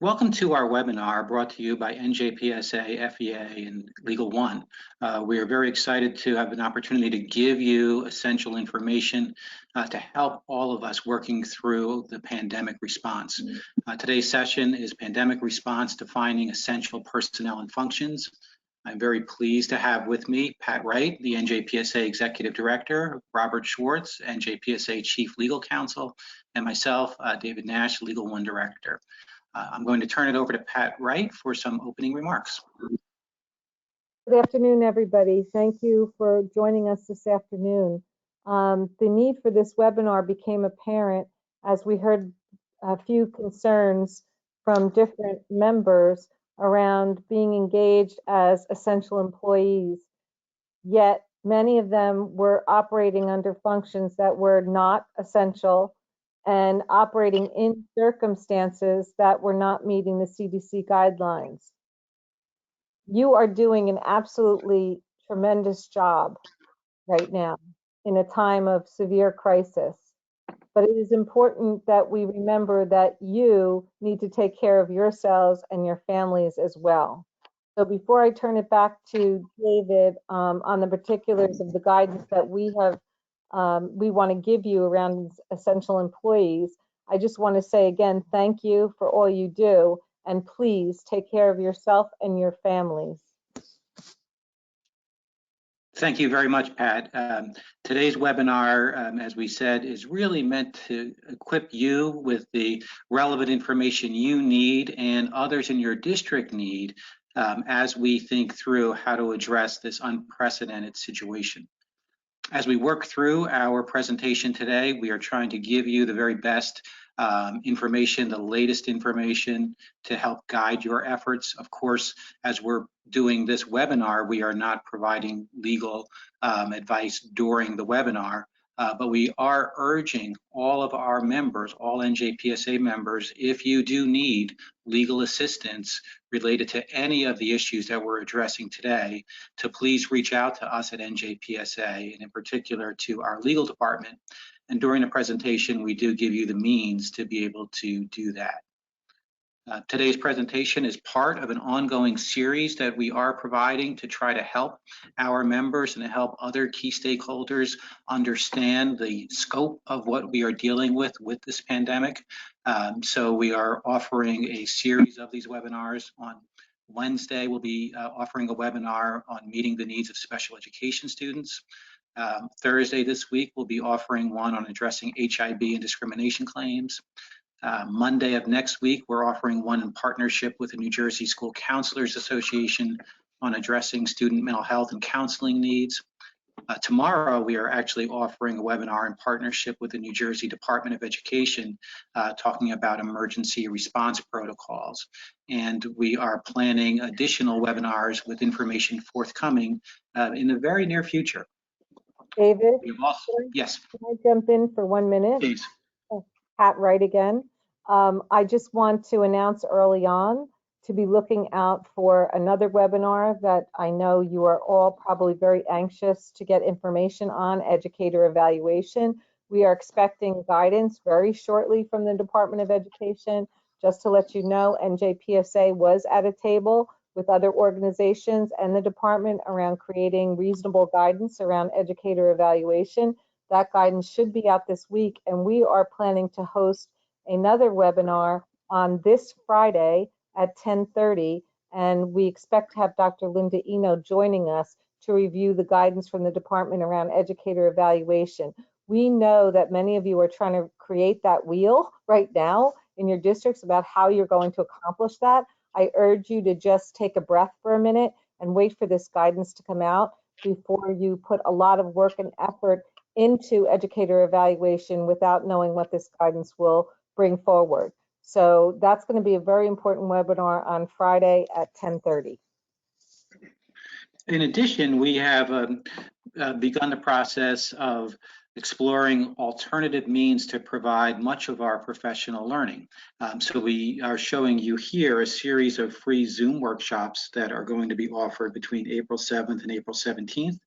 Welcome to our webinar brought to you by NJPSA, FEA, and Legal One. We are very excited to have an opportunity to give you essential information to help all of us working through the pandemic response. Today's session is Pandemic Response Defining Essential Personnel and Functions. I'm very pleased to have with me Pat Wright, the NJPSA Executive Director, Robert Schwartz, NJPSA Chief Legal Counsel, and myself, David Nash, Legal One Director. I'm going to turn it over to Pat Wright for some opening remarks. Good afternoon, everybody. Thank you for joining us this afternoon. The need for this webinar became apparent as we heard a few concerns from different members around being engaged as essential employees, yet many of them were operating under functions that were not essential and operating in circumstances that were not meeting the CDC guidelines. You are doing an absolutely tremendous job right now in a time of severe crisis. But it is important that we remember that you need to take care of yourselves and your families as well. So before I turn it back to David on the particulars of the guidance that we want to give you around essential employees, I just want to say again, thank you for all you do, and please take care of yourself and your families. Thank you very much, Pat. Today's webinar, as we said, is really meant to equip you with the relevant information you need and others in your district need as we think through how to address this unprecedented situation. As we work through our presentation today, we are trying to give you the very best information, the latest information to help guide your efforts. Of course, as we're doing this webinar, we are not providing legal advice during the webinar, but we are urging all of our members, all NJPSA members, if you do need legal assistance related to any of the issues that we're addressing today, to please reach out to us at NJPSA, and in particular to our legal department. And during the presentation, we do give you the means to be able to do that. Today's presentation is part of an ongoing series that we are providing to try to help our members and to help other key stakeholders understand the scope of what we are dealing with this pandemic. So we are offering a series of these webinars. On Wednesday, we'll be offering a webinar on meeting the needs of special education students. Thursday this week, we'll be offering one on addressing HIV and discrimination claims. Monday of next week, we're offering one in partnership with the New Jersey School Counselors Association on addressing student mental health and counseling needs. Tomorrow, we are actually offering a webinar in partnership with the New Jersey Department of Education talking about emergency response protocols. And we are planning additional webinars with information forthcoming in the very near future. David, yes. Can I jump in for 1 minute? Please. Pat Wright again. I just want to announce early on to be looking out for another webinar that I know you are all probably very anxious to get information on, educator evaluation. We are expecting guidance very shortly from the Department of Education. Just to let you know, NJPSA was at a table with other organizations and the department around creating reasonable guidance around educator evaluation. That guidance should be out this week, and we are planning to host another webinar on this Friday at 10:30, and we expect to have Dr. Linda Eno joining us to review the guidance from the department around educator evaluation. We know that many of you are trying to create that wheel right now in your districts about how you're going to accomplish that. I urge you to just take a breath for a minute and wait for this guidance to come out before you put a lot of work and effort into educator evaluation without knowing what this guidance will bring forward. So that's going to be a very important webinar on Friday at 10:30. In addition, we have begun the process of exploring alternative means to provide much of our professional learning. So we are showing you here a series of free Zoom workshops that are going to be offered between April 7th and April 17th.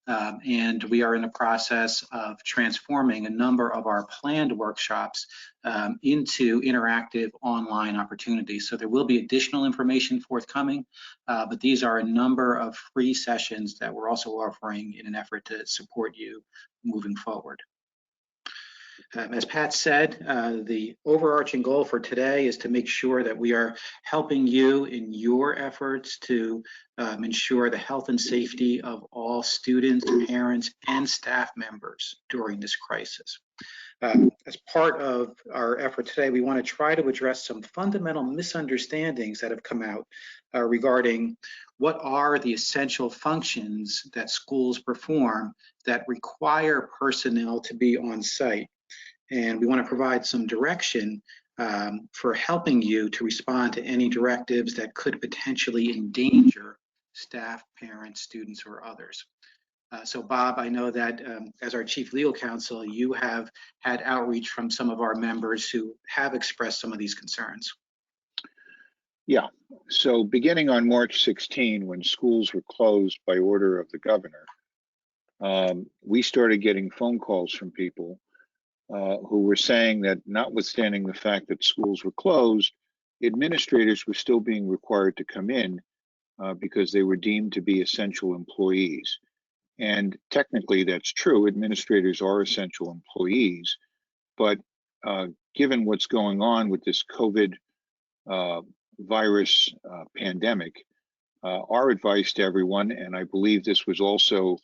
And we are in the process of transforming a number of our planned workshops into interactive online opportunities. So there will be additional information forthcoming, but these are a number of free sessions that we're also offering in an effort to support you moving forward. As Pat said, the overarching goal for today is to make sure that we are helping you in your efforts to ensure the health and safety of all students, parents, and staff members during this crisis. As part of our effort today, we want to try to address some fundamental misunderstandings that have come out regarding what are the essential functions that schools perform that require personnel to be on site. And we want to provide some direction for helping you to respond to any directives that could potentially endanger staff, parents, students, or others. So Bob, I know that as our Chief Legal Counsel, you have had outreach from some of our members who have expressed some of these concerns. Yeah, so beginning on March 16, when schools were closed by order of the governor, we started getting phone calls from people who were saying that notwithstanding the fact that schools were closed, administrators were still being required to come in because they were deemed to be essential employees. And technically that's true, administrators are essential employees, but given what's going on with this COVID virus pandemic, our advice to everyone, and I believe this was also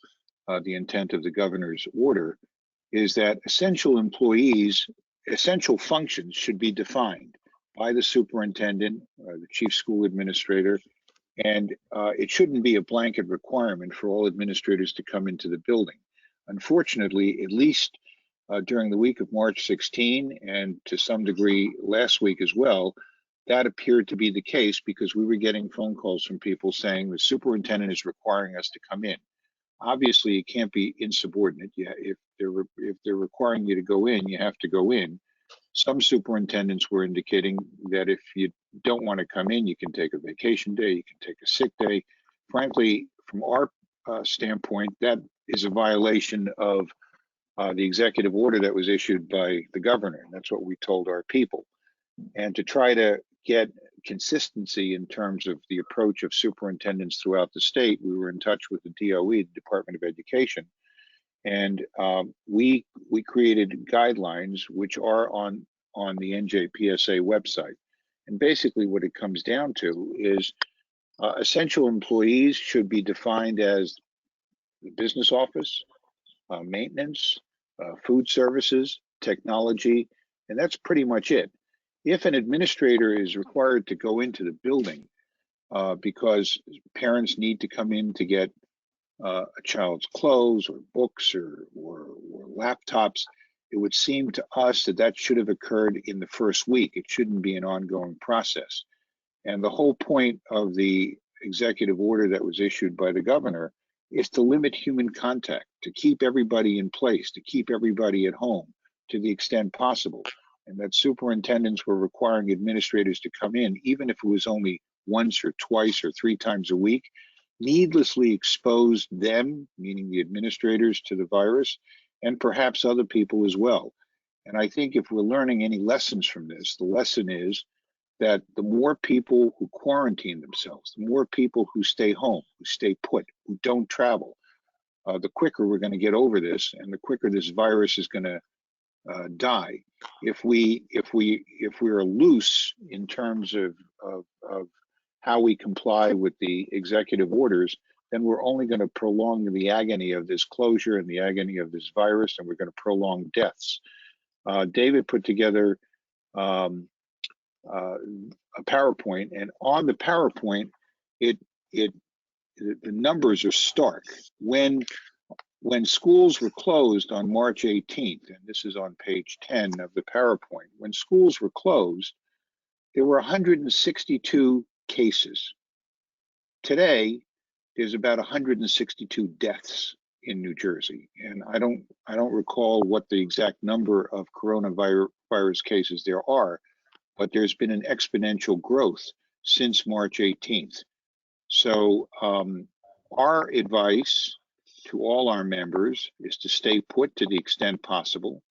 the intent of the governor's order, is that essential employees, essential functions should be defined by the superintendent, the chief school administrator, and it shouldn't be a blanket requirement for all administrators to come into the building. Unfortunately, at least during the week of March 16 and to some degree last week as well, that appeared to be the case because we were getting phone calls from people saying the superintendent is requiring us to come in. Obviously, it can't be insubordinate. Yeah, if they're requiring you to go in, you have to go in. Some superintendents were indicating that if you don't want to come in, you can take a vacation day, you can take a sick day. Frankly, from our standpoint, that is a violation of the executive order that was issued by the governor. And that's what we told our people. And to try to get consistency in terms of the approach of superintendents throughout the state, we were in touch with the DOE, the Department of Education, and we created guidelines which are on the NJPSA website. And basically what it comes down to is essential employees should be defined as the business office, maintenance, food services, technology, and that's pretty much it. If an administrator is required to go into the building because parents need to come in to get a child's clothes or books or laptops, it would seem to us that that should have occurred in the first week. It shouldn't be an ongoing process. And the whole point of the executive order that was issued by the governor is to limit human contact, to keep everybody in place, to keep everybody at home to the extent possible. And that superintendents were requiring administrators to come in, even if it was only once or twice or 3 times a week, needlessly exposed them, meaning the administrators, to the virus, and perhaps other people as well. And I think if we're learning any lessons from this, the lesson is that the more people who quarantine themselves, the more people who stay home, who stay put, who don't travel, the quicker we're going to get over this, and the quicker this virus is going to die. If we're loose in terms of how we comply with the executive orders, then we're only going to prolong the agony of this closure and the agony of this virus, and we're going to prolong deaths. David put together a PowerPoint, and on the PowerPoint, the numbers are stark. When schools were closed on March 18th, and this is on page 10 of the PowerPoint, when schools were closed, there were 162 cases. Today, there's about 162 deaths in New Jersey, and I don't recall what the exact number of coronavirus cases there are, but there's been an exponential growth since March 18th. So our advice to all our members is to stay put to the extent possible,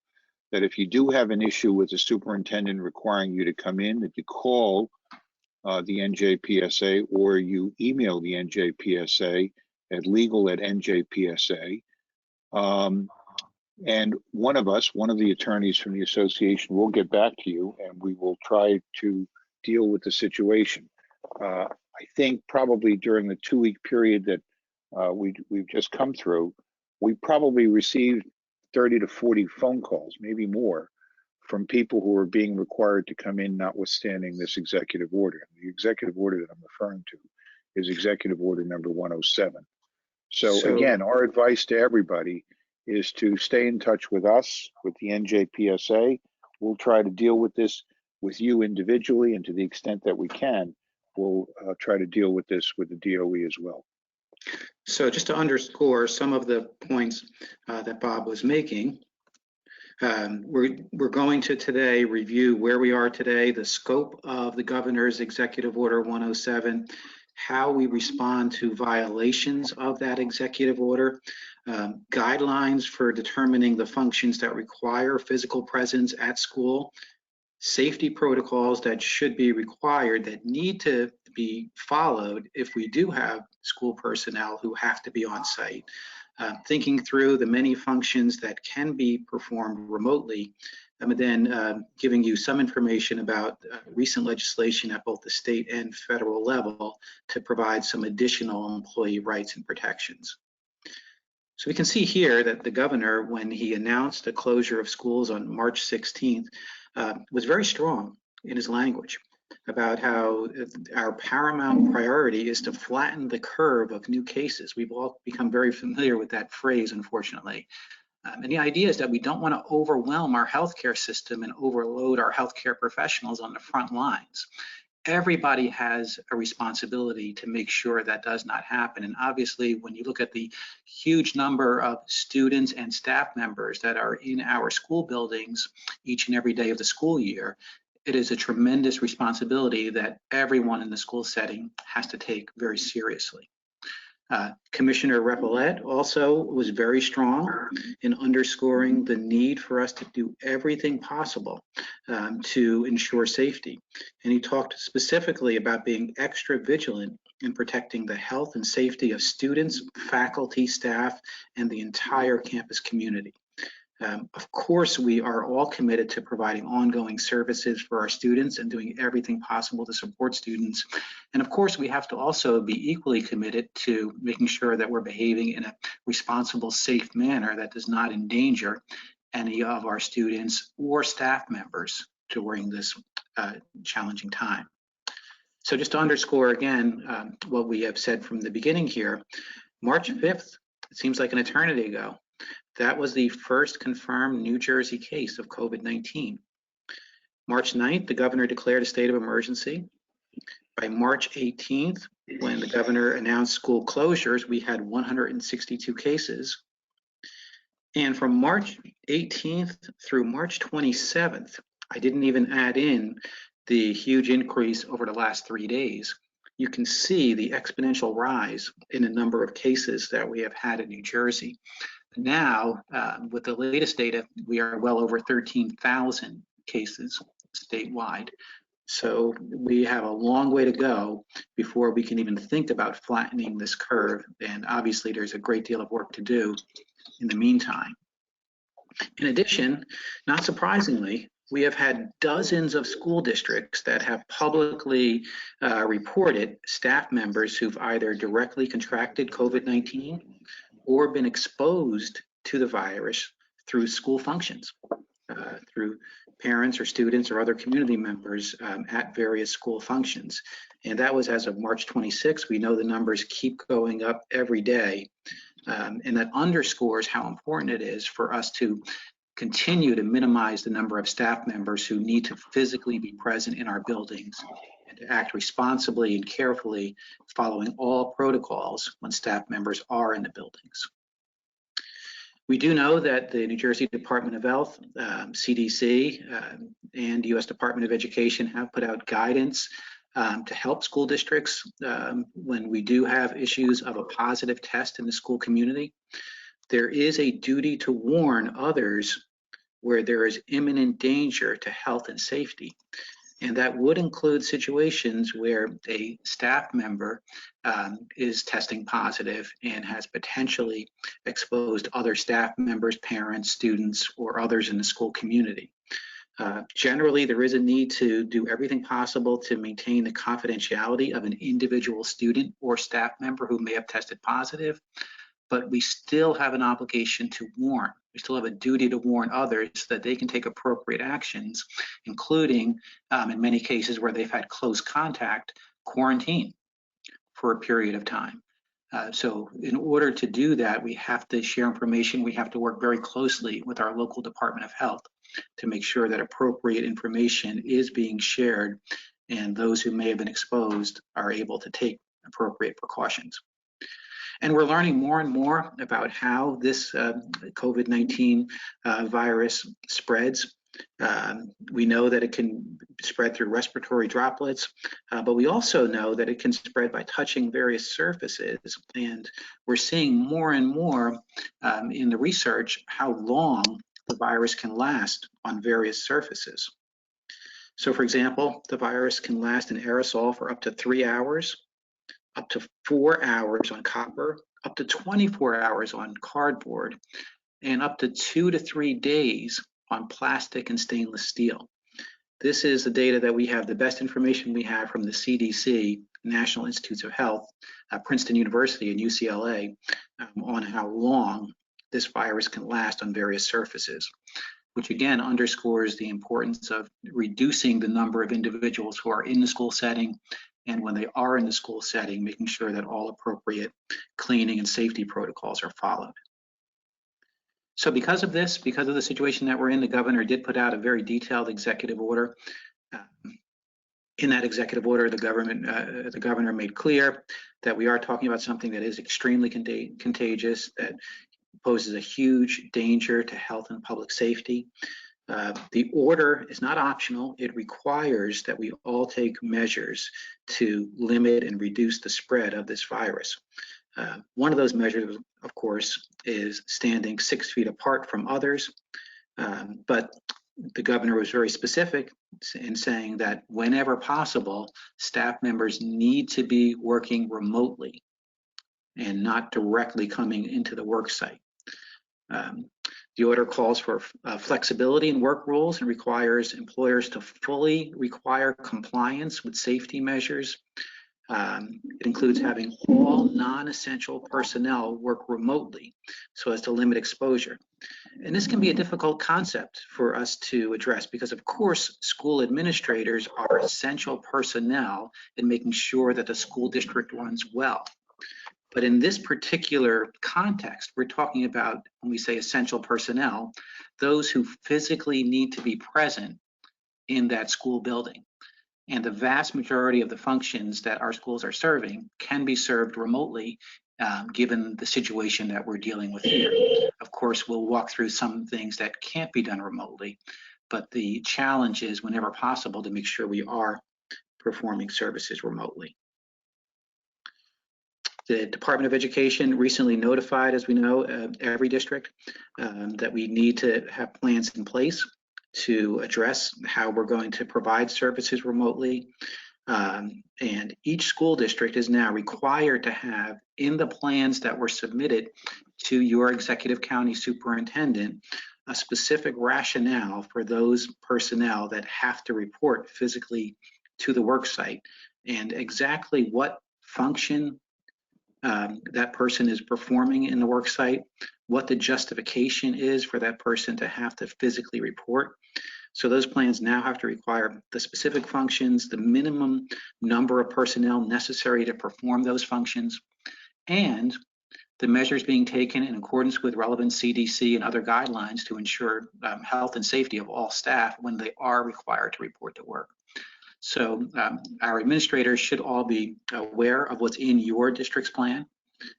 that if you do have an issue with the superintendent requiring you to come in, that you call the NJPSA or you email the NJPSA at legal@NJPSA. And one of the attorneys from the association will get back to you, and we will try to deal with the situation. I think probably during the 2-week period that we've just come through, we probably received 30 to 40 phone calls, maybe more, from people who are being required to come in notwithstanding this executive order. The executive order that I'm referring to is Executive Order number 107. So again, our advice to everybody is to stay in touch with us, with the NJPSA. We'll try to deal with this with you individually, and to the extent that we can, we'll try to deal with this with the DOE as well. So just to underscore some of the points that Bob was making, we're going to today review where we are today, the scope of the governor's Executive Order 107, how we respond to violations of that executive order, guidelines for determining the functions that require physical presence at school, safety protocols that should be required that need to be followed if we do have school personnel who have to be on site, thinking through the many functions that can be performed remotely, and then giving you some information about recent legislation at both the state and federal level to provide some additional employee rights and protections. So we can see here that the governor, when he announced the closure of schools on March 16th, was very strong in his language about how our paramount priority is to flatten the curve of new cases. We've all become very familiar with that phrase, unfortunately. And the idea is that we don't want to overwhelm our healthcare system and overload our healthcare professionals on the front lines. Everybody has a responsibility to make sure that does not happen. And obviously, when you look at the huge number of students and staff members that are in our school buildings each and every day of the school year, it is a tremendous responsibility that everyone in the school setting has to take very seriously. Commissioner Repollet also was very strong in underscoring the need for us to do everything possible to ensure safety. And he talked specifically about being extra vigilant in protecting the health and safety of students, faculty, staff, and the entire campus community. Of course, we are all committed to providing ongoing services for our students and doing everything possible to support students. And of course, we have to also be equally committed to making sure that we're behaving in a responsible, safe manner that does not endanger any of our students or staff members during this challenging time. So just to underscore again what we have said from the beginning here, March 5th, it seems like an eternity ago. That was the first confirmed New Jersey case of COVID-19. March 9th, the governor declared a state of emergency. By March 18th, when the governor announced school closures, we had 162 cases. And from March 18th through March 27th, I didn't even add in the huge increase over the last 3 days. You can see the exponential rise in the number of cases that we have had in New Jersey. Now, with the latest data, we are well over 13,000 cases statewide. So we have a long way to go before we can even think about flattening this curve. And obviously, there's a great deal of work to do in the meantime. In addition, not surprisingly, we have had dozens of school districts that have publicly reported staff members who've either directly contracted COVID-19 or been exposed to the virus through school functions, through parents or students or other community members at various school functions. And that was as of March 26. We know the numbers keep going up every day. And that underscores how important it is for us to continue to minimize the number of staff members who need to physically be present in our buildings and to act responsibly and carefully following all protocols when staff members are in the buildings. We do know that the New Jersey Department of Health, CDC, and US Department of Education have put out guidance to help school districts when we do have issues of a positive test in the school community. There is a duty to warn others where there is imminent danger to health and safety. And that would include situations where a staff member is testing positive and has potentially exposed other staff members, parents, students, or others in the school community. Generally, there is a need to do everything possible to maintain the confidentiality of an individual student or staff member who may have tested positive, but we still have an obligation to warn. We still have a duty to warn others so that they can take appropriate actions, including, in many cases where they've had close contact, quarantine for a period of time. So in order to do that, we have to share information. We have to work very closely with our local Department of Health to make sure that appropriate information is being shared and those who may have been exposed are able to take appropriate precautions. And we're learning more and more about how this COVID-19 virus spreads. We know that it can spread through respiratory droplets, but we also know that it can spread by touching various surfaces. And we're seeing more and more in the research how long the virus can last on various surfaces. So for example, the virus can last in aerosol for up to 3 hours, up to 4 hours on copper, up to 24 hours on cardboard, and up to 2 to 3 days on plastic and stainless steel. This is the data that we have, the best information we have from the CDC, National Institutes of Health, Princeton University and UCLA on how long this virus can last on various surfaces, which again underscores the importance of reducing the number of individuals who are in the school setting, and when they are in the school setting, making sure that all appropriate cleaning and safety protocols are followed. So because of this, because of the situation that we're in, the governor did put out a very detailed executive order. In that executive order, the governor made clear that we are talking about something that is extremely contagious, that poses a huge danger to health and public safety. The order is not optional. It requires that we all take measures to limit and reduce the spread of this virus. One of those measures, of course, is standing 6 feet apart from others. But the governor was very specific in saying that whenever possible, staff members need to be working remotely and not directly coming into the work site. The order calls for flexibility in work rules and requires employers to fully require compliance with safety measures. It includes having all non-essential personnel work remotely so as to limit exposure. And this can be a difficult concept for us to address because, of course, school administrators are essential personnel in making sure that the school district runs well. But in this particular context, we're talking about, when we say essential personnel, those who physically need to be present in that school building. And the vast majority of the functions that our schools are serving can be served remotely, given the situation that we're dealing with here. Of course, we'll walk through some things that can't be done remotely, but the challenge is, whenever possible, to make sure we are performing services remotely. The Department of Education recently notified, as we know, every district that we need to have plans in place to address how we're going to provide services remotely. And each school district is now required to have in the plans that were submitted to your executive county superintendent a specific rationale for those personnel that have to report physically to the work site and exactly what function that person is performing in the work site, what the justification is for that person to have to physically report. So those plans now have to require the specific functions, the minimum number of personnel necessary to perform those functions, and the measures being taken in accordance with relevant CDC and other guidelines to ensure health and safety of all staff when they are required to report to work. So our administrators should all be aware of what's in your district's plan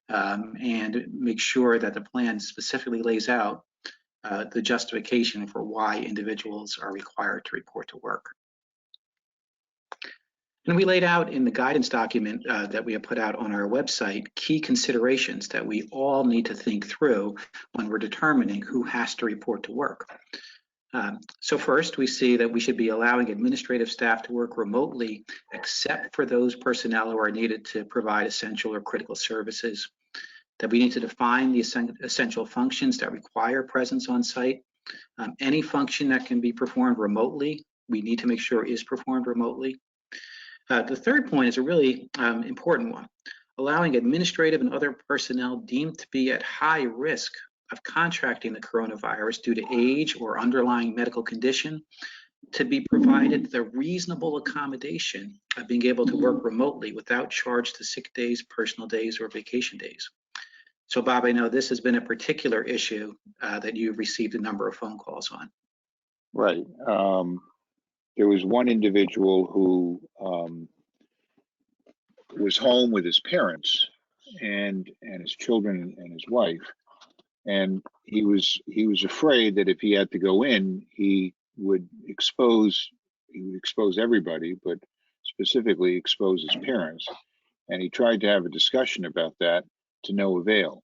and make sure that the plan specifically lays out the justification for why individuals are required to report to work. And we laid out in the guidance document that we have put out on our website key considerations that we all need to think through when we're determining who has to report to work. So first, we see that we should be allowing administrative staff to work remotely, except for those personnel who are needed to provide essential or critical services. That we need to define the essential functions that require presence on site. Any function that can be performed remotely, we need to make sure is performed remotely. The third point is a really important one, allowing administrative and other personnel deemed to be at high risk of contracting the coronavirus due to age or underlying medical condition to be provided the reasonable accommodation of being able to work remotely without charge to sick days, personal days, or vacation days. So Bob, I know this has been a particular issue that you've received a number of phone calls on. Right. There was one individual who was home with his parents and his children and his wife, and he was afraid that if he had to go in, he would expose everybody, but specifically expose his parents. And he tried to have a discussion about that to no avail.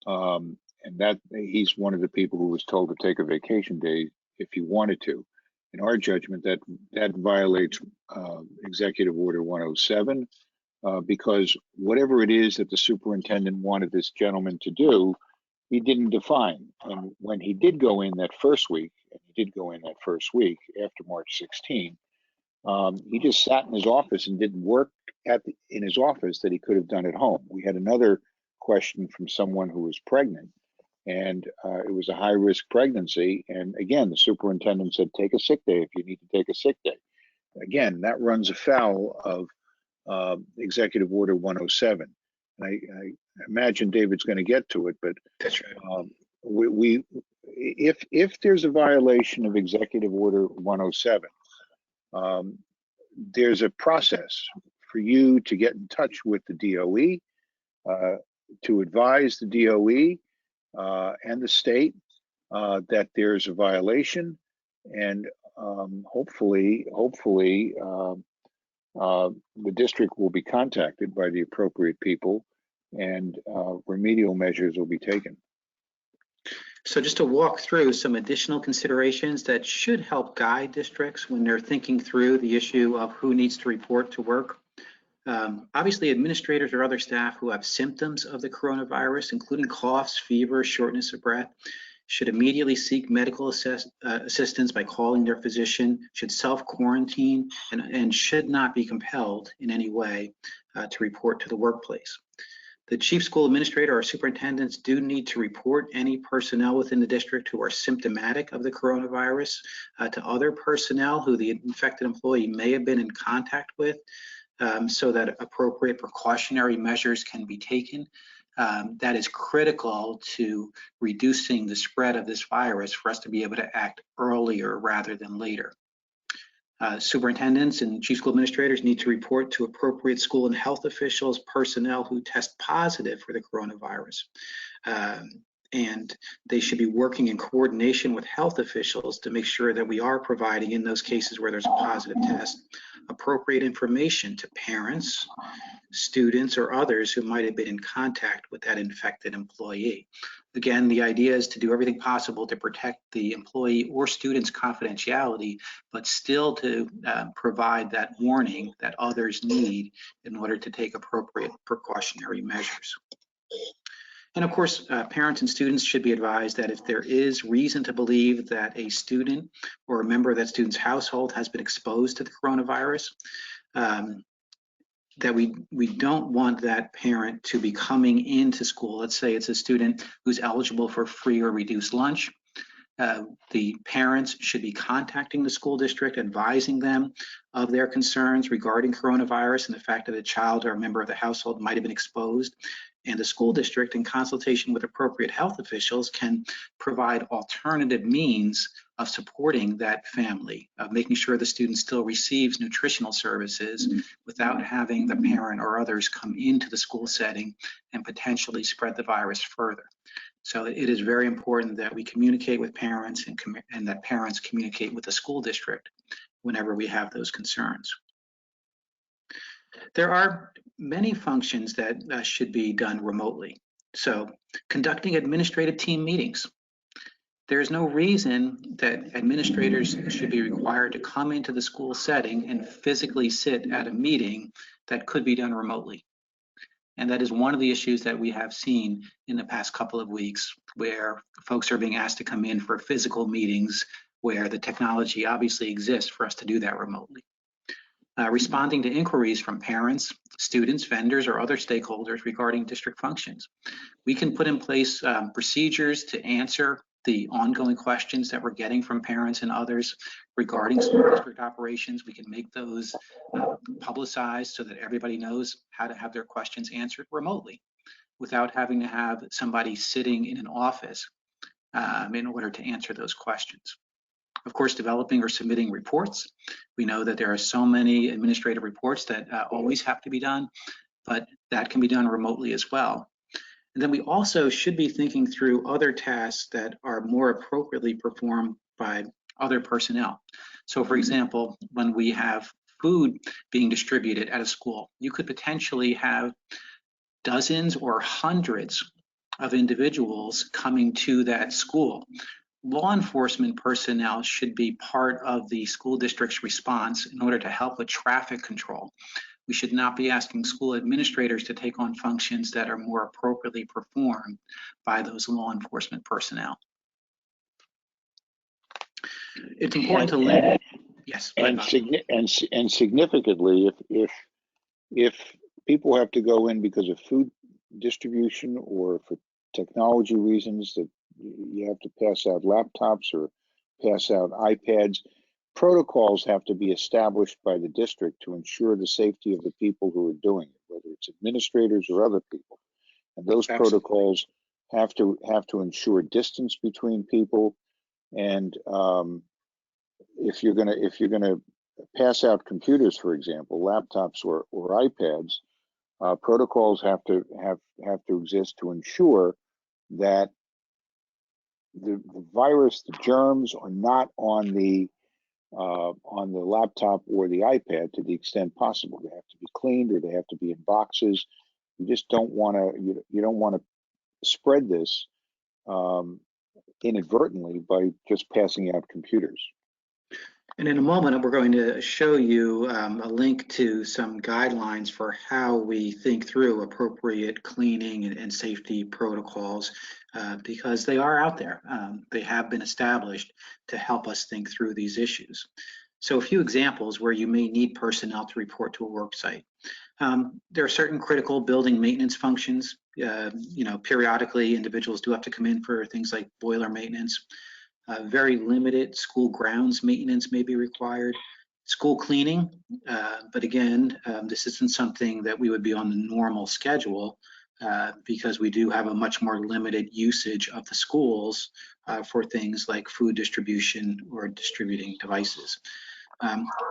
And that he's one of the people who was told to take a vacation day if he wanted to. In our judgment, that violates Executive Order 107 because whatever it is that the superintendent wanted this gentleman to do, he didn't define. And when he did go in that first week, after March 16, he just sat in his office and did work in his office that he could have done at home. We had another question from someone who was pregnant, and it was a high-risk pregnancy. And again, the superintendent said, take a sick day if you need to take a sick day. Again, that runs afoul of Executive Order 107. And I imagine David's going to get to it, but that's right. If there's a violation of Executive Order 107, there's a process for you to get in touch with the DOE, to advise the DOE and the state that there's a violation, and hopefully the district will be contacted by the appropriate people, and remedial measures will be taken. So just to walk through some additional considerations that should help guide districts when they're thinking through the issue of who needs to report to work. Obviously, administrators or other staff who have symptoms of the coronavirus, including coughs, fever, shortness of breath, should immediately seek medical assistance by calling their physician, should self-quarantine, and should not be compelled in any way to report to the workplace. The chief school administrator or superintendents do need to report any personnel within the district who are symptomatic of the coronavirus to other personnel who the infected employee may have been in contact with, so that appropriate precautionary measures can be taken. That is critical to reducing the spread of this virus for us to be able to act earlier rather than later. Superintendents and chief school administrators need to report to appropriate school and health officials, personnel who test positive for the coronavirus. And they should be working in coordination with health officials to make sure that we are providing, in those cases where there's a positive test, appropriate information to parents, students, or others who might have been in contact with that infected employee. Again, the idea is to do everything possible to protect the employee or student's confidentiality, but still to provide that warning that others need in order to take appropriate precautionary measures. And of course, parents and students should be advised that if there is reason to believe that a student or a member of that student's household has been exposed to the coronavirus, that we don't want that parent to be coming into school. Let's say it's a student who's eligible for free or reduced lunch. The parents should be contacting the school district, advising them of their concerns regarding coronavirus and the fact that a child or a member of the household might have been exposed. And the school district, in consultation with appropriate health officials, can provide alternative means of supporting that family, of making sure the student still receives nutritional services without having the parent or others come into the school setting and potentially spread the virus further. So it is very important that we communicate with parents and that parents communicate with the school district whenever we have those concerns. There are many functions that should be done remotely. So conducting administrative team meetings. There's no reason that administrators should be required to come into the school setting and physically sit at a meeting that could be done remotely. And that is one of the issues that we have seen in the past couple of weeks, where folks are being asked to come in for physical meetings where the technology obviously exists for us to do that remotely. Responding to inquiries from parents, students, vendors, or other stakeholders regarding district functions. We can put in place procedures to answer the ongoing questions that we're getting from parents and others regarding school district operations. We can make those publicized so that everybody knows how to have their questions answered remotely without having to have somebody sitting in an office in order to answer those questions. Of course, developing or submitting reports. We know that there are so many administrative reports that always have to be done, but that can be done remotely as well. And then we also should be thinking through other tasks that are more appropriately performed by other personnel. So for example, when we have food being distributed at a school, you could potentially have dozens or hundreds of individuals coming to that school. Law enforcement personnel should be part of the school district's response in order to help with traffic control. We should not be asking school administrators to take on functions that are more appropriately performed by those law enforcement personnel. It's important to let, yes. And significantly, if people have to go in because of food distribution or for technology reasons, that you have to pass out laptops or pass out iPads, protocols have to be established by the district to ensure the safety of the people who are doing it, whether it's administrators or other people. And those protocols have to ensure distance between people. And if you're gonna pass out computers, for example, laptops or iPads, protocols have to exist to ensure that the virus, the germs, are not on the laptop or the iPad to the extent possible. They have to be cleaned, or they have to be in boxes. You just don't want to. You don't want to spread this inadvertently by just passing out computers. And in a moment, we're going to show you a link to some guidelines for how we think through appropriate cleaning and safety protocols, because they are out there. They have been established to help us think through these issues. So a few examples where you may need personnel to report to a work site. There are certain critical building maintenance functions. Periodically, individuals do have to come in for things like boiler maintenance. Very limited school grounds maintenance may be required. School cleaning, but again, this isn't something that we would be on the normal schedule because we do have a much more limited usage of the schools for things like food distribution or distributing devices.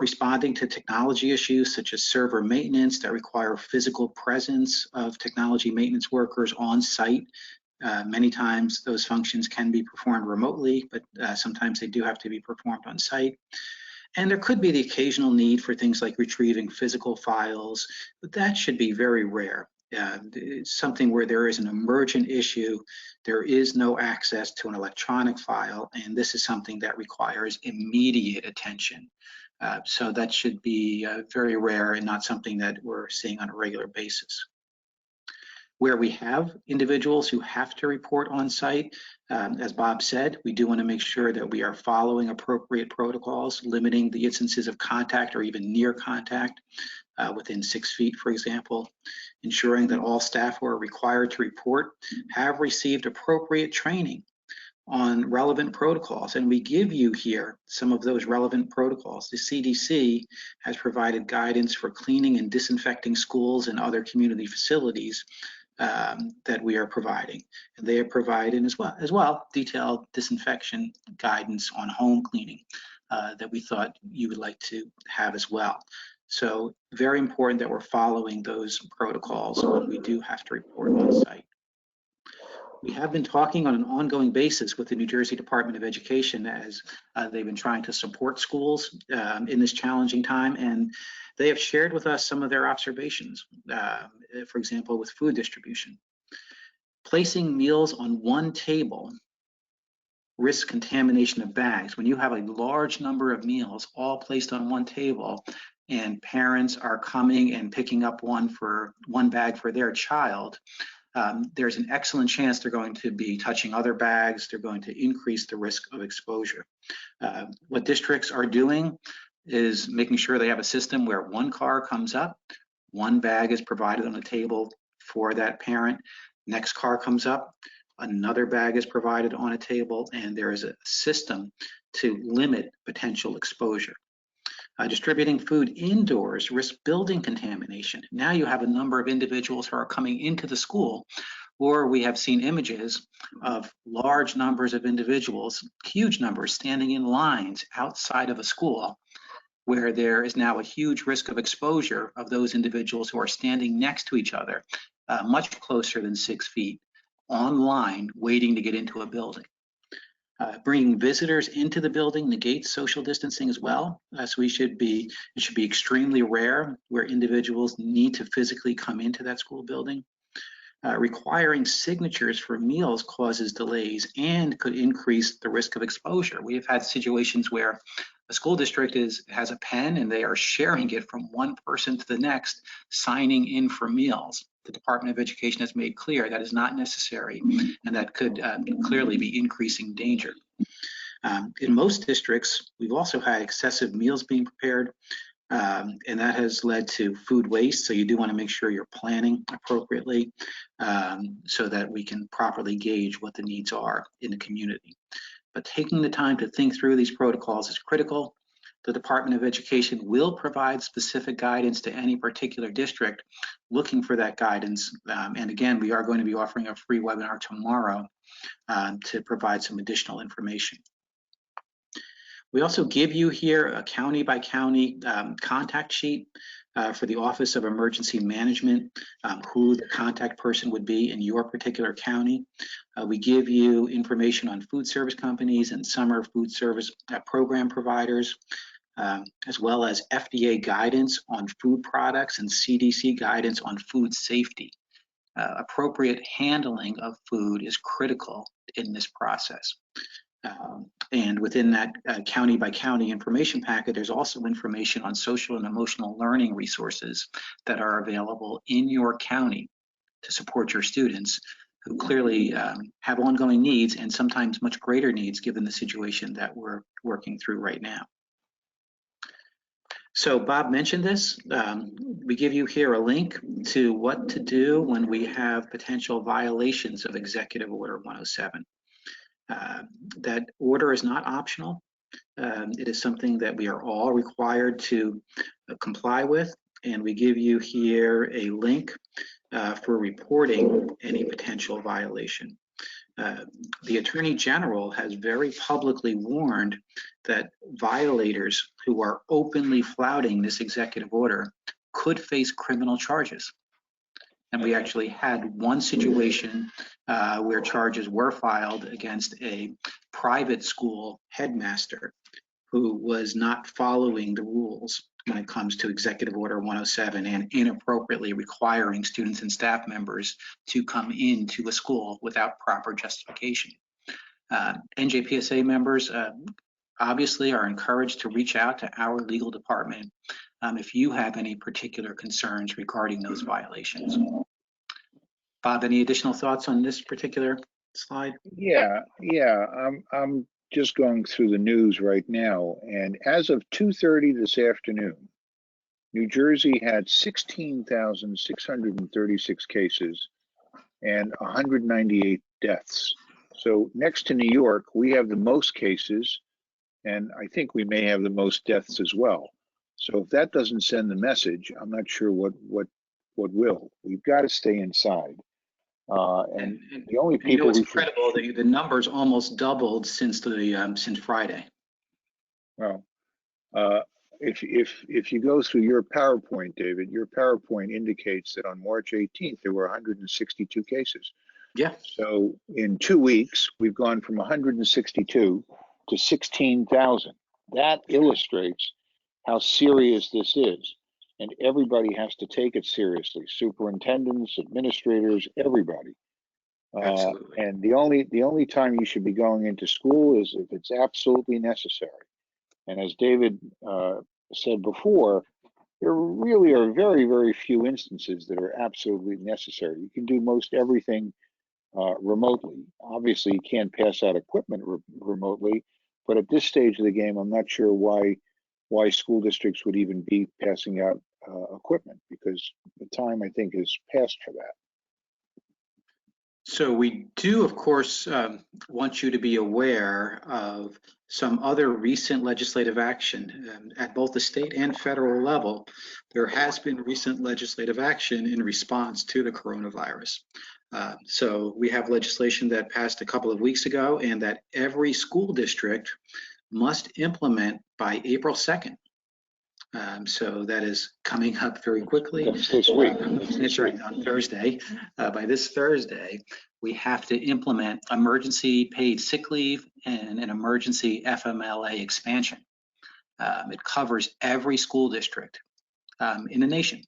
Responding to technology issues such as server maintenance that require physical presence of technology maintenance workers on site. Many times those functions can be performed remotely, but sometimes they do have to be performed on site. And there could be the occasional need for things like retrieving physical files, but that should be very rare. It's something where there is an emergent issue, there is no access to an electronic file, and this is something that requires immediate attention. So that should be very rare and not something that we're seeing on a regular basis. Where we have individuals who have to report on site, as Bob said, we do want to make sure that we are following appropriate protocols, limiting the instances of contact or even near contact within 6 feet, for example, ensuring that all staff who are required to report have received appropriate training on relevant protocols. And we give you here some of those relevant protocols. The CDC has provided guidance for cleaning and disinfecting schools and other community facilities that we are providing. And they are providing as well detailed disinfection guidance on home cleaning that we thought you would like to have as well. So very important that we're following those protocols when we do have to report on site. We have been talking on an ongoing basis with the New Jersey Department of Education as they've been trying to support schools in this challenging time, and they have shared with us some of their observations, for example, with food distribution. Placing meals on one table risks contamination of bags. When you have a large number of meals all placed on one table and parents are coming and picking up one bag for their child, there's an excellent chance they're going to be touching other bags. They're going to increase the risk of exposure. What districts are doing is making sure they have a system where one car comes up, one bag is provided on the table for that parent. Next car comes up, another bag is provided on a table, and there is a system to limit potential exposure. Distributing food indoors risks building contamination. Now you have a number of individuals who are coming into the school, or we have seen images of large numbers of individuals, huge numbers, standing in lines outside of a school, where there is now a huge risk of exposure of those individuals who are standing next to each other, much closer than 6 feet, online, waiting to get into a building. Bringing visitors into the building negates social distancing as well. So it should be extremely rare where individuals need to physically come into that school building. Requiring signatures for meals causes delays and could increase the risk of exposure. We have had situations where a school district has a pen and they are sharing it from one person to the next, signing in for meals. The Department of Education has made clear that is not necessary, and that could clearly be increasing danger. In most districts, we've also had excessive meals being prepared, and that has led to food waste. So you do want to make sure you're planning appropriately so that we can properly gauge what the needs are in the community. But taking the time to think through these protocols is critical. The Department of Education will provide specific guidance to any particular district looking for that guidance. And again, we are going to be offering a free webinar tomorrow to provide some additional information. We also give you here a county by county contact sheet for the Office of Emergency Management, who the contact person would be in your particular county. We give you information on food service companies and summer food service program providers, as well as FDA guidance on food products and CDC guidance on food safety. Appropriate handling of food is critical in this process. And within that county by county information packet, there's also information on social and emotional learning resources that are available in your county to support your students who clearly have ongoing needs and sometimes much greater needs given the situation that we're working through right now. So Bob mentioned this. We give you here a link to what to do when we have potential violations of Executive Order 107. That order is not optional. It is something that we are all required to comply with, and we give you here a link for reporting any potential violation. The Attorney General has very publicly warned that violators who are openly flouting this executive order could face criminal charges. And we actually had one situation where charges were filed against a private school headmaster who was not following the rules when it comes to Executive Order 107 and inappropriately requiring students and staff members to come into a school without proper justification. NJPSA members obviously are encouraged to reach out to our legal department if you have any particular concerns regarding those violations. Bob, any additional thoughts on this particular slide? Yeah. I'm just going through the news right now, and as of 2:30 this afternoon, New Jersey had 16,636 cases and 198 deaths. So next to New York, we have the most cases, and I think we may have the most deaths as well. So if that doesn't send the message, I'm not sure what will. We've got to stay inside. And the only people, you know, it's incredible that the numbers almost doubled since Friday. Well, if you go through your PowerPoint, David, your PowerPoint indicates that on March 18th there were 162 cases. Yeah. So in 2 weeks, we've gone from 162 to 16,000. That illustrates how serious this is. And everybody has to take it seriously. Superintendents, administrators, everybody. Absolutely. And the only time you should be going into school is if it's absolutely necessary. And as David said before, there really are very, very few instances that are absolutely necessary. You can do most everything remotely. Obviously, you can't pass out equipment remotely, but at this stage of the game, I'm not sure why school districts would even be passing out equipment, because the time, I think, is past for that. So we do, of course, want you to be aware of some other recent legislative action at both the state and federal level. There has been recent legislative action in response to the coronavirus. So we have legislation that passed a couple of weeks ago, and that every school district must implement by April 2nd. So that is coming up very quickly. That's this week. That's right, on Thursday. By this Thursday, we have to implement emergency paid sick leave and an emergency FMLA expansion. It covers every school district in the nation.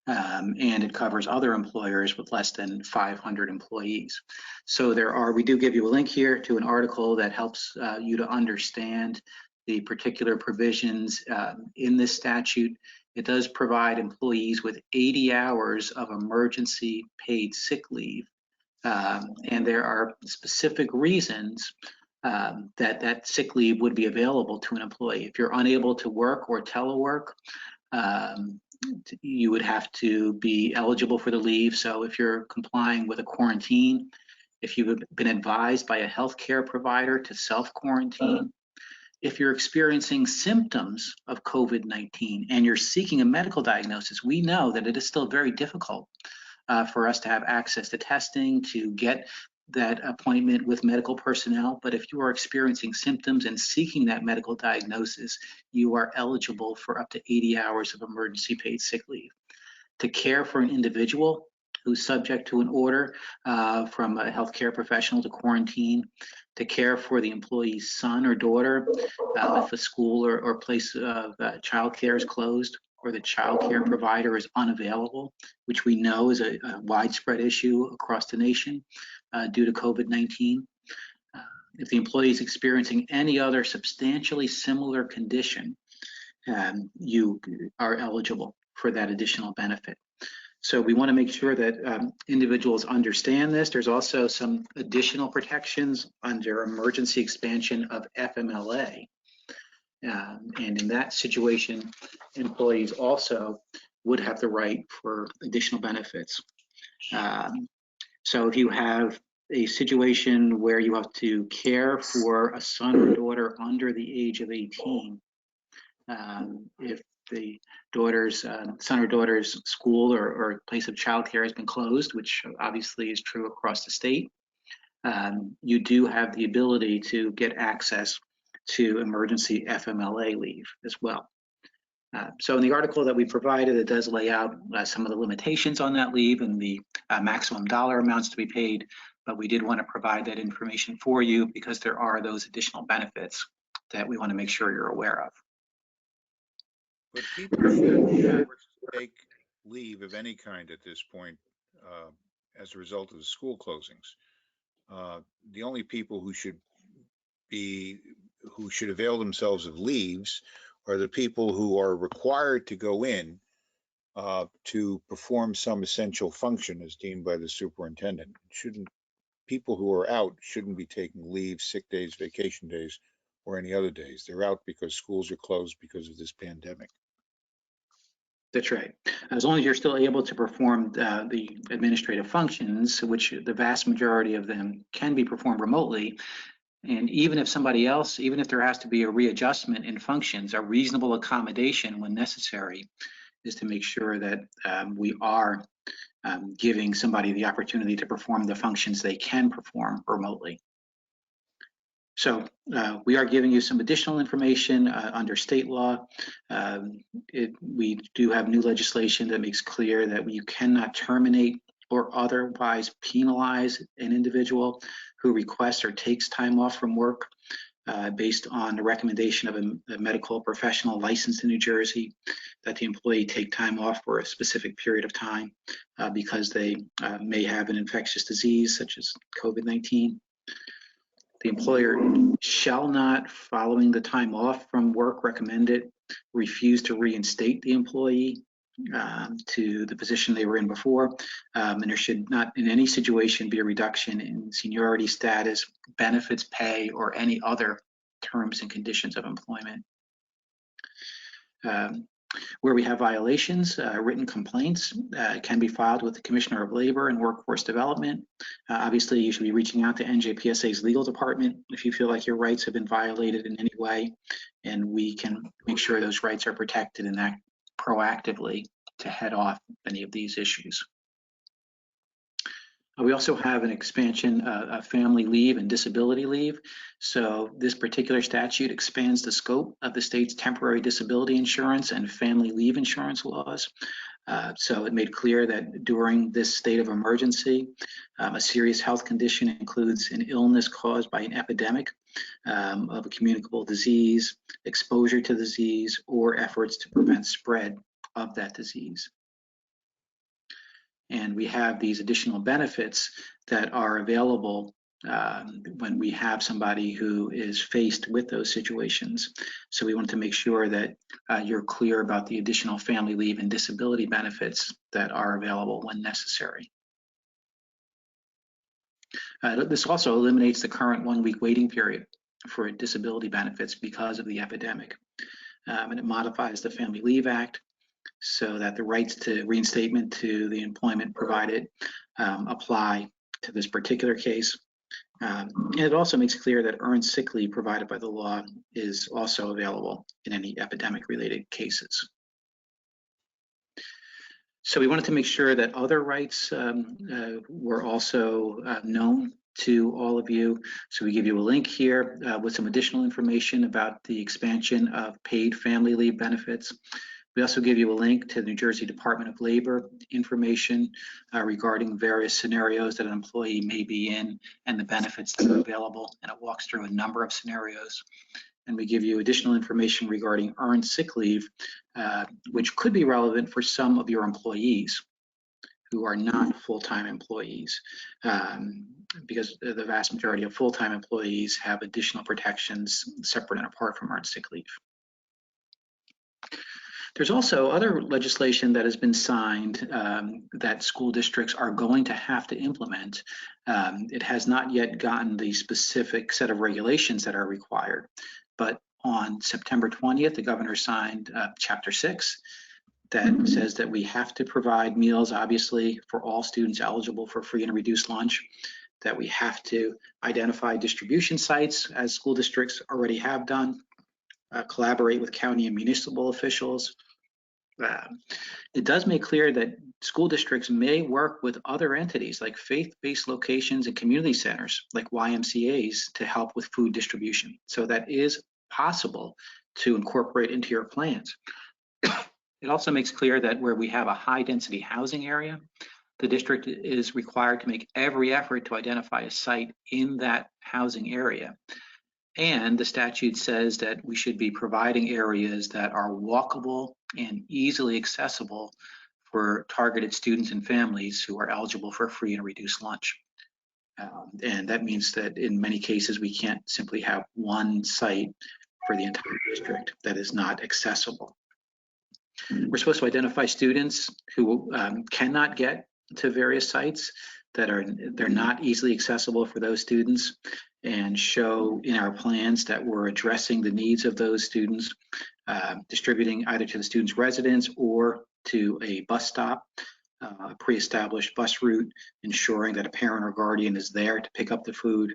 And it covers other employers with less than 500 employees. So we do give you a link here to an article that helps you to understand the particular provisions in this statute. It does provide employees with 80 hours of emergency paid sick leave. And there are specific reasons that sick leave would be available to an employee. If you're unable to work or telework, you would have to be eligible for the leave. So if you're complying with a quarantine, if you've been advised by a healthcare provider to self-quarantine, if you're experiencing symptoms of COVID-19 and you're seeking a medical diagnosis, we know that it is still very difficult for us to have access to testing, to get that appointment with medical personnel. But if you are experiencing symptoms and seeking that medical diagnosis, you are eligible for up to 80 hours of emergency paid sick leave. To care for an individual who's subject to an order from a healthcare professional to quarantine, to care for the employee's son or daughter if a school or place of childcare is closed, or the child care provider is unavailable, which we know is a widespread issue across the nation due to COVID-19. If the employee is experiencing any other substantially similar condition, you are eligible for that additional benefit. So we want to make sure that individuals understand this. There's also some additional protections under emergency expansion of FMLA. And in that situation, employees also would have the right for additional benefits. So if you have a situation where you have to care for a son or daughter under the age of 18, if the son or daughter's school or place of childcare has been closed, which obviously is true across the state, you do have the ability to get access to emergency FMLA leave as well. So in the article that we provided, it does lay out some of the limitations on that leave and the maximum dollar amounts to be paid, but we did want to provide that information for you because there are those additional benefits that we want to make sure you're aware of. But people should be forced to take leave of any kind at this point as a result of the school closings. The only people who should avail themselves of leaves are the people who are required to go in to perform some essential function as deemed by the superintendent. People who are out shouldn't be taking leave, sick days, vacation days, or any other days. They're out because schools are closed because of this pandemic. That's right. As long as you're still able to perform the administrative functions, which the vast majority of them can be performed remotely, and even if there has to be a readjustment in functions, a reasonable accommodation when necessary is to make sure that we are giving somebody the opportunity to perform the functions they can perform remotely. So we are giving you some additional information under state law. We do have new legislation that makes clear that you cannot terminate or otherwise penalize an individual who requests or takes time off from work based on the recommendation of a medical professional licensed in New Jersey, that the employee take time off for a specific period of time because they may have an infectious disease such as COVID-19. The employer shall not, following the time off from work recommended, refuse to reinstate the employee to the position they were in before, and there should not in any situation be a reduction in seniority status, benefits, pay, or any other terms and conditions of employment. Where we have violations, written complaints can be filed with the Commissioner of Labor and Workforce Development. Obviously, you should be reaching out to NJPSA's legal department if you feel like your rights have been violated in any way, and we can make sure those rights are protected and act proactively to head off any of these issues. We also have an expansion of family leave and disability leave. So this particular statute expands the scope of the state's temporary disability insurance and family leave insurance laws. So it made clear that during this state of emergency, a serious health condition includes an illness caused by an epidemic of a communicable disease, exposure to disease, or efforts to prevent spread of that disease. And we have these additional benefits that are available when we have somebody who is faced with those situations. So we want to make sure that you're clear about the additional family leave and disability benefits that are available when necessary. This also eliminates the current 1-week waiting period for disability benefits because of the epidemic. And it modifies the Family Leave Act so that the rights to reinstatement to the employment provided apply to this particular case. And it also makes clear that earned sick leave provided by the law is also available in any epidemic-related cases. So we wanted to make sure that other rights were also known to all of you. So we give you a link here with some additional information about the expansion of paid family leave benefits. We also give you a link to the New Jersey Department of Labor information regarding various scenarios that an employee may be in and the benefits that are available, and it walks through a number of scenarios. And we give you additional information regarding earned sick leave, which could be relevant for some of your employees who are not full-time employees, because the vast majority of full-time employees have additional protections separate and apart from earned sick leave. There's also other legislation that has been signed that school districts are going to have to implement. It has not yet gotten the specific set of regulations that are required, but on September 20th, the governor signed Chapter 6 that says that we have to provide meals, obviously, for all students eligible for free and reduced lunch, that we have to identify distribution sites, as school districts already have done, collaborate with county and municipal officials. It does make clear that school districts may work with other entities like faith-based locations and community centers like YMCAs to help with food distribution. So that is possible to incorporate into your plans. It also makes clear that where we have a high density housing area, the district is required to make every effort to identify a site in that housing area. And the statute says that we should be providing areas that are walkable and easily accessible for targeted students and families who are eligible for free and reduced lunch. And that means that in many cases, we can't simply have one site for the entire district that is not accessible. We're supposed to identify students who cannot get to various sites that they're not easily accessible for those students, and show in our plans that we're addressing the needs of those students, distributing either to the student's residence or to a bus stop, a pre-established bus route, ensuring that a parent or guardian is there to pick up the food.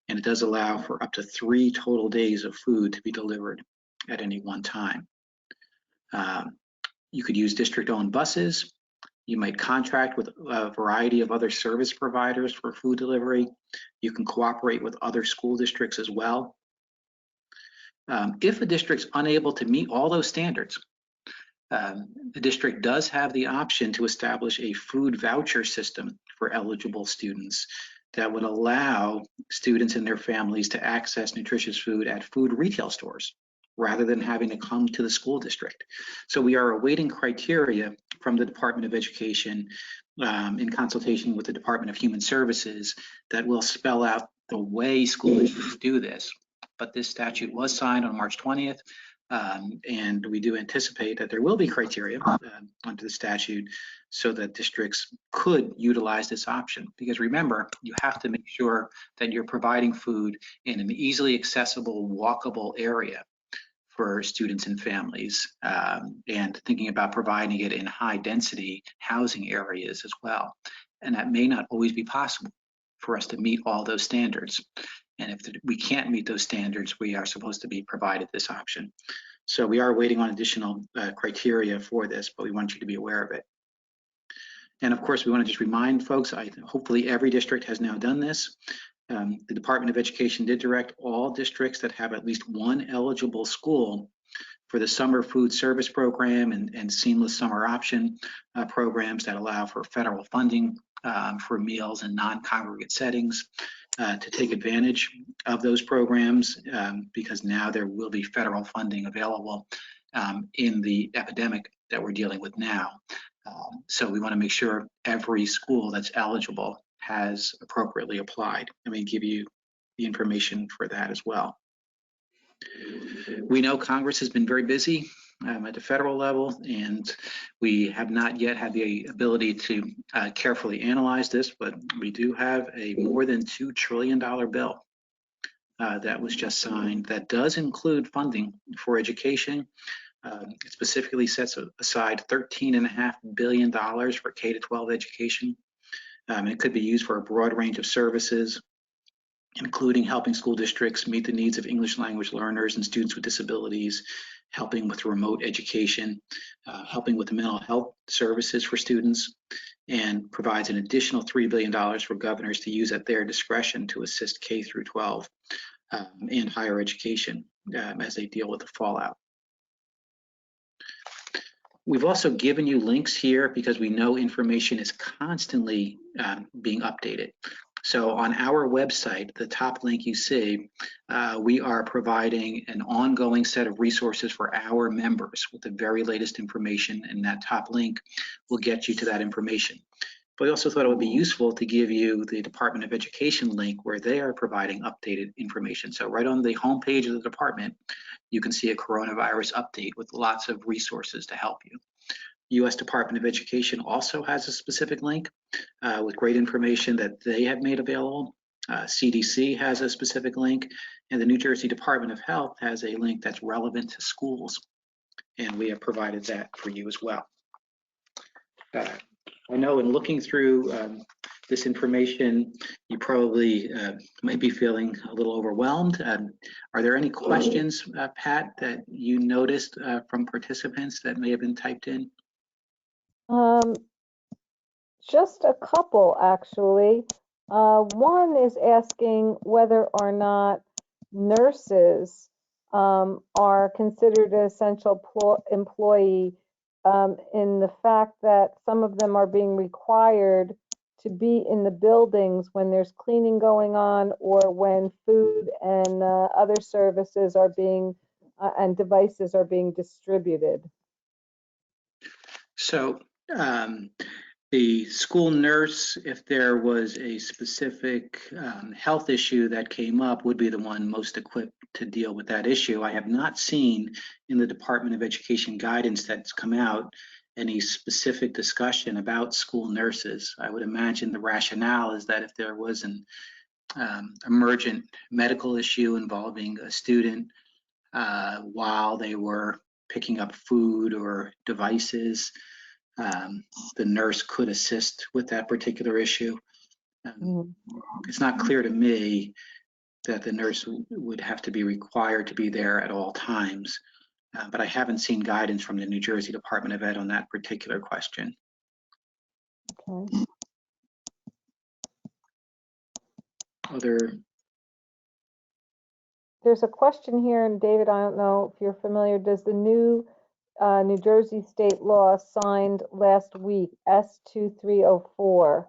And it does allow for up to 3 total days of food to be delivered at any one time. You could use district-owned buses. You might contract with a variety of other service providers for food delivery. You can cooperate with other school districts as well. If a district's unable to meet all those standards, The district does have the option to establish a food voucher system for eligible students that would allow students and their families to access nutritious food at food retail stores rather than having to come to the school district. So we are awaiting criteria from the Department of Education in consultation with the Department of Human Services that will spell out the way school districts do this. But this statute was signed on March 20th. And we do anticipate that there will be criteria under the statute so that districts could utilize this option. Because remember, you have to make sure that you're providing food in an easily accessible, walkable area for students and families, and thinking about providing it in high density housing areas as well. And that may not always be possible for us to meet all those standards. And if we can't meet those standards, we are supposed to be provided this option. So we are waiting on additional criteria for this, but we want you to be aware of it. And of course, we want to just remind folks, hopefully every district has now done this. The Department of Education did direct all districts that have at least one eligible school for the summer food service program and seamless summer option programs that allow for federal funding for meals in non-congregate settings to take advantage of those programs because now there will be federal funding available in the epidemic that we're dealing with now. So we want to make sure every school that's eligible has appropriately applied. Let me give you the information for that as well. We know Congress has been very busy at the federal level, and we have not yet had the ability to carefully analyze this, but we do have a more than $2 trillion bill that was just signed that does include funding for education. It specifically sets aside $13.5 billion for K-12 education. It could be used for a broad range of services, including helping school districts meet the needs of English language learners and students with disabilities, helping with remote education, helping with mental health services for students, and provides an additional $3 billion for governors to use at their discretion to assist K through 12 and higher education as they deal with the fallout. We've also given you links here because we know information is constantly being updated. So on our website, the top link you see, we are providing an ongoing set of resources for our members with the very latest information, and that top link will get you to that information. But we also thought it would be useful to give you the Department of Education link where they are providing updated information. So right on the homepage of the department, you can see a coronavirus update with lots of resources to help you. U.S. Department of Education also has a specific link with great information that they have made available. CDC has a specific link, and the New Jersey Department of Health has a link that's relevant to schools, and we have provided that for you as well. I know in looking through this information, you probably might be feeling a little overwhelmed. Are there any questions, Pat, that you noticed from participants that may have been typed in? Just a couple, actually. One is asking whether or not nurses are considered an essential employee in the fact that some of them are being required to be in the buildings when there's cleaning going on or when food and other services are being and devices are being distributed. So the school nurse, if there was a specific health issue that came up, would be the one most equipped to deal with that issue. I have not seen in the Department of Education guidance that's come out any specific discussion about school nurses. I would imagine the rationale is that if there was an emergent medical issue involving a student while they were picking up food or devices, the nurse could assist with that particular issue. It's not clear to me that the nurse would have to be required to be there at all times, but I haven't seen guidance from the New Jersey Department of Ed on that particular question. Okay. There's a question here, and David, I don't know if you're familiar, does the new New Jersey state law signed last week, S2304,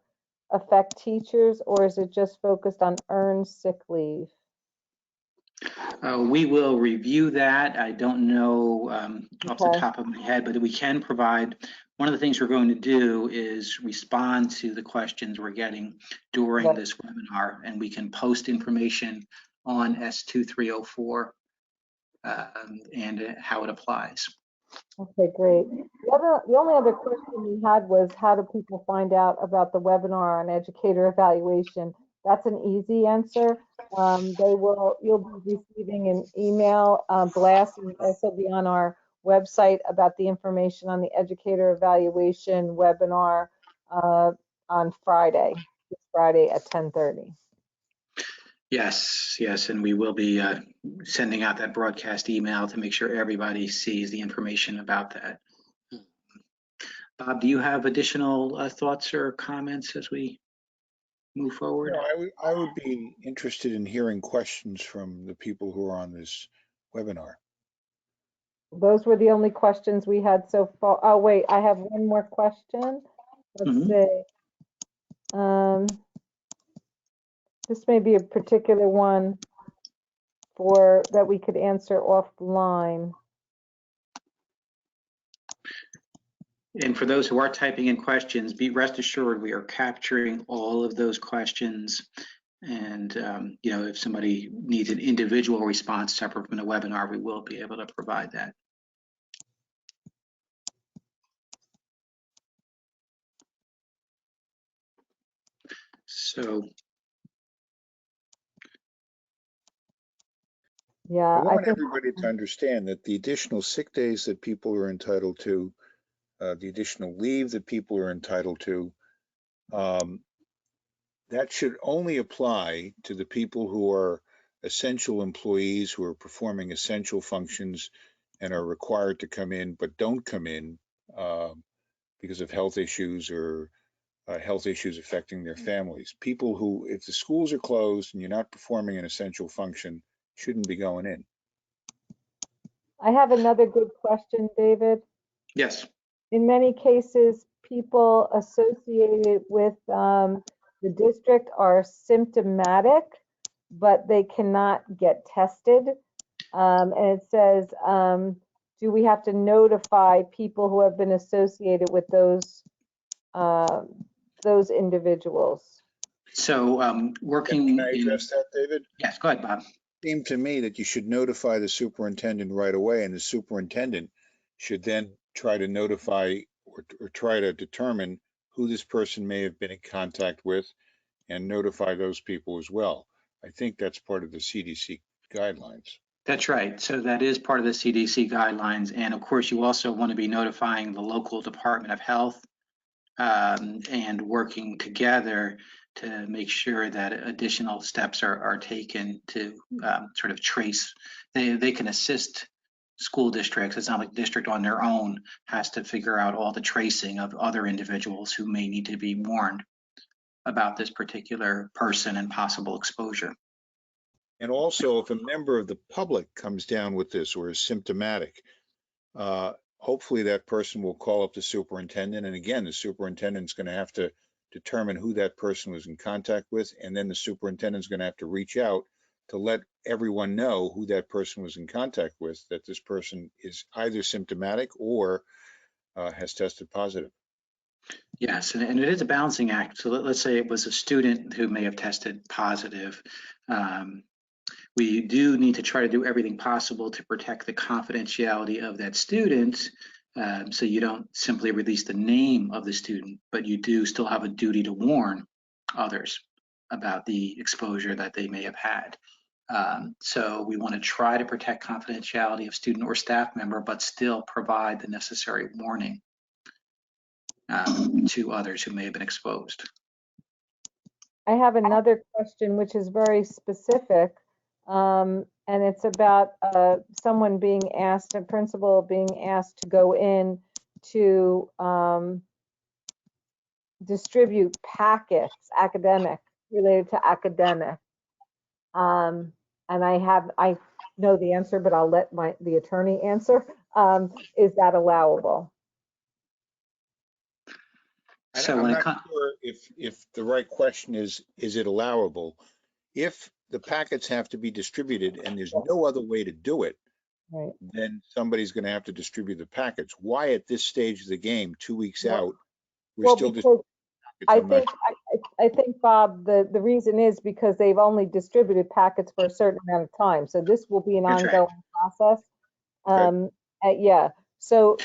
affect teachers, or is it just focused on earned sick leave? We will review that. I don't know off the Okay. top of my head, but we can provide, one of the things we're going to do is respond to the questions we're getting during Right. this webinar, and we can post information on S2304 and how it applies. Okay, great. The only other question we had was, how do people find out about the webinar on educator evaluation? That's an easy answer. You'll be receiving an email blast, and also be on our website about the information on the educator evaluation webinar on Friday, this Friday at 10:30. Yes, yes, and we will be sending out that broadcast email to make sure everybody sees the information about that. Bob, do you have additional thoughts or comments as we move forward? No, I would be interested in hearing questions from the people who are on this webinar. Those were the only questions we had so far. Oh, wait, I have one more question. Let's see. This may be a particular one that we could answer offline. And for those who are typing in questions, be rest assured we are capturing all of those questions. And if somebody needs an individual response separate from the webinar, we will be able to provide that. So Yeah, I I want think everybody to understand that the additional sick days that people are entitled to, the additional leave that people are entitled to, that should only apply to the people who are essential employees who are performing essential functions and are required to come in but don't come in because of health issues or health issues affecting their families. People who, if the schools are closed and you're not performing an essential function, shouldn't be going in. I have another good question, David. yes, In many cases, people associated with the district are symptomatic, but they cannot get tested. And it says, do we have to notify people who have been associated with those individuals? so working Can I address that, David? Yes, go ahead, Bob. It seemed to me that you should notify the superintendent right away, and the superintendent should then try to notify or try to determine who this person may have been in contact with and notify those people as well. I think that's part of the CDC guidelines. That's right. So that is part of the CDC guidelines. And of course, you also want to be notifying the local Department of Health and working together to make sure that additional steps are taken to sort of trace. They can assist school districts. It's not like the district on their own has to figure out all the tracing of other individuals who may need to be warned about this particular person and possible exposure. And also, if a member of the public comes down with this or is symptomatic, hopefully that person will call up the superintendent. And again, the superintendent's going to have to determine who that person was in contact with. And then the superintendent's going to have to reach out to let everyone know who that person was in contact with, that this person is either symptomatic or has tested positive. Yes, and it is a balancing act. So let's say it was a student who may have tested positive. We do need to try to do everything possible to protect the confidentiality of that student. So you don't simply release the name of the student, but you do still have a duty to warn others about the exposure that they may have had. So we want to try to protect confidentiality of student or staff member, but still provide the necessary warning to others who may have been exposed. I have another question, which is very specific, and it's about someone being asked, a principal being asked to go in to distribute packets, related to academic. And I know the answer, but I'll let the attorney answer. is that allowable? So I'm when it not comes, sure if the right question is it allowable? If the packets have to be distributed and there's no other way to do it, Right. then somebody's going to have to distribute the packets. Why at this stage of the game, 2 weeks out, we're Well, still because distributing packets? I think, Bob, the reason is because they've only distributed packets for a certain amount of time. So this will be an That's right. ongoing process. Okay. Yeah. So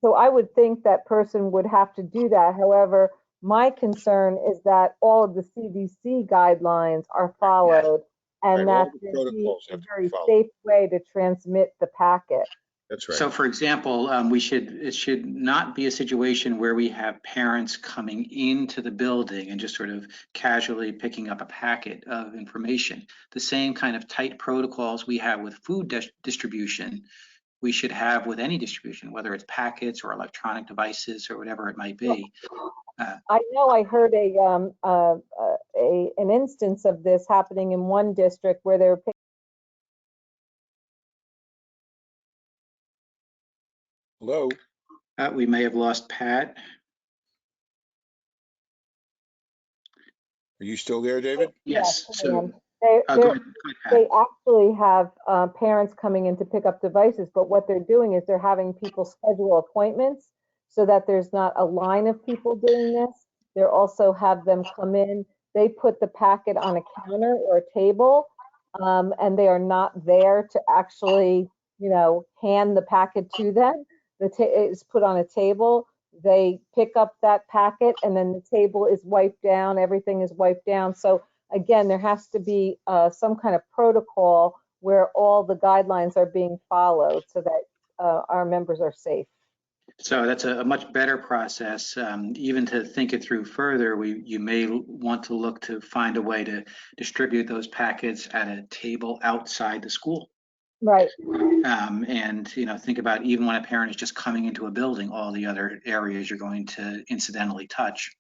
I would think that person would have to do that. However, my concern is that all of the CDC guidelines are followed and Right, all that the there be protocols a have to be very followed. safe way to transmit the packet. That's right. so for example, it should not be a situation where we have parents coming into the building and just sort of casually picking up a packet of information. The same kind of tight protocols we have with food distribution, we should have with any distribution, whether it's packets or electronic devices or whatever it might be. I know I heard an instance of this happening in one district where they were picking. Hello? We may have lost Pat. Are you still there, David? Yes. So go ahead, Pat. They actually have parents coming in to pick up devices, but what they're doing is they're having people schedule appointments so that there's not a line of people doing this. They're also have them come in, they put the packet on a counter or a table, and they are not there to actually, hand the packet to them. It's put on a table. They pick up that packet and then the table is wiped down, everything is wiped down. So again, there has to be some kind of protocol where all the guidelines are being followed so that our members are safe. So that's a much better process. Even to think it through further, you may want to look to find a way to distribute those packets at a table outside the school. Right. And think about even when a parent is just coming into a building, all the other areas you're going to incidentally touch.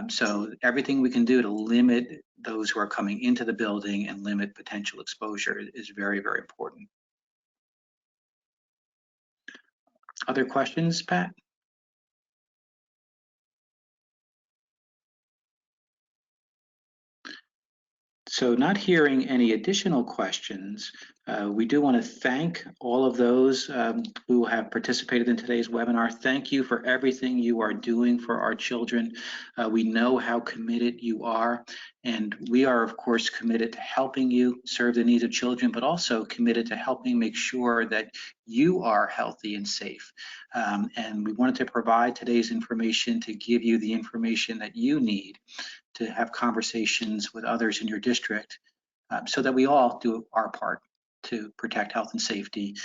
So everything we can do to limit those who are coming into the building and limit potential exposure is very, very important. Other questions, Pat? So not hearing any additional questions, we do want to thank all of those who have participated in today's webinar. Thank you for everything you are doing for our children. We know how committed you are, and we are, of course, committed to helping you serve the needs of children, but also committed to helping make sure that you are healthy and safe. And we wanted to provide today's information to give you the information that you need to have conversations with others in your district so that we all do our part to protect health and safety,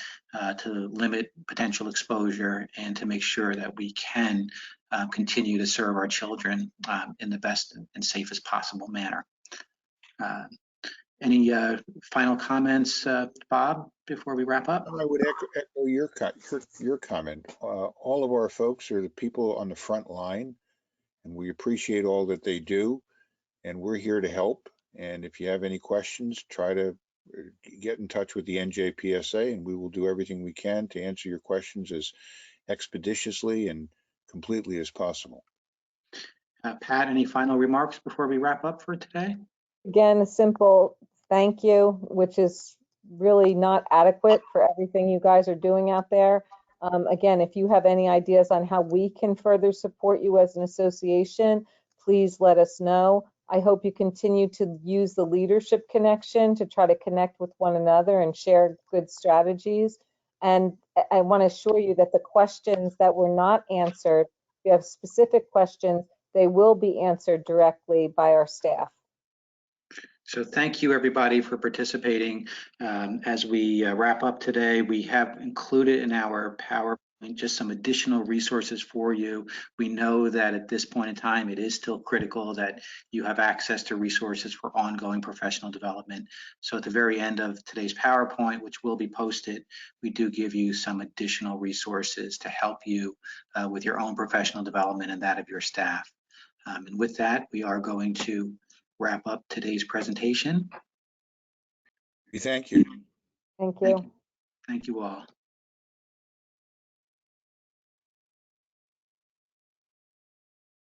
to limit potential exposure, and to make sure that we can continue to serve our children in the best and safest possible manner. Any final comments, Bob, before we wrap up? I would echo your comment. All of our folks are the people on the front line, and we appreciate all that they do, and we're here to help. And if you have any questions, try to get in touch with the NJPSA, and we will do everything we can to answer your questions as expeditiously and completely as possible. Pat, any final remarks before we wrap up for today? Again, a simple thank you, which is really not adequate for everything you guys are doing out there. Again, if you have any ideas on how we can further support you as an association, please let us know. I hope you continue to use the leadership connection to try to connect with one another and share good strategies. And I want to assure you that the questions that were not answered, if you have specific questions, they will be answered directly by our staff. So thank you, everybody, for participating. As we wrap up today, we have included in our PowerPoint just some additional resources for you. We know that at this point in time, it is still critical that you have access to resources for ongoing professional development. So at the very end of today's PowerPoint, which will be posted, we do give you some additional resources to help you with your own professional development and that of your staff. And with that, we are going to wrap up today's presentation. We thank you. Thank you. Thank you all.